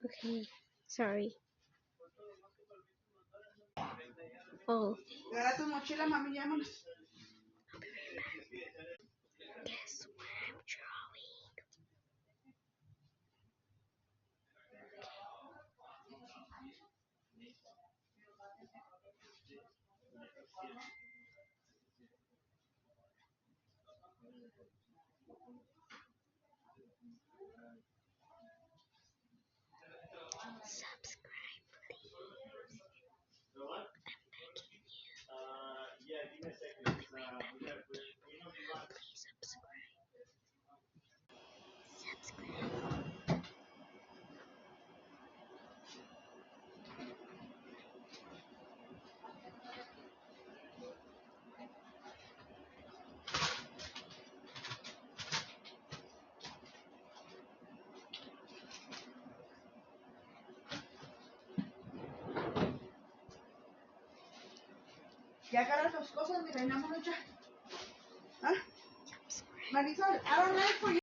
Okay, sorry. Oh, Agarra tu mochila, mami, llámanos. guess what I'm drawing? Subscribe, please. I'm begging you. Remember to please subscribe. Subscribe. Ya agarra tus cosas, mi reina, vámonos ya. ¿Ah? Subscribe. Marisol, I don't like for you.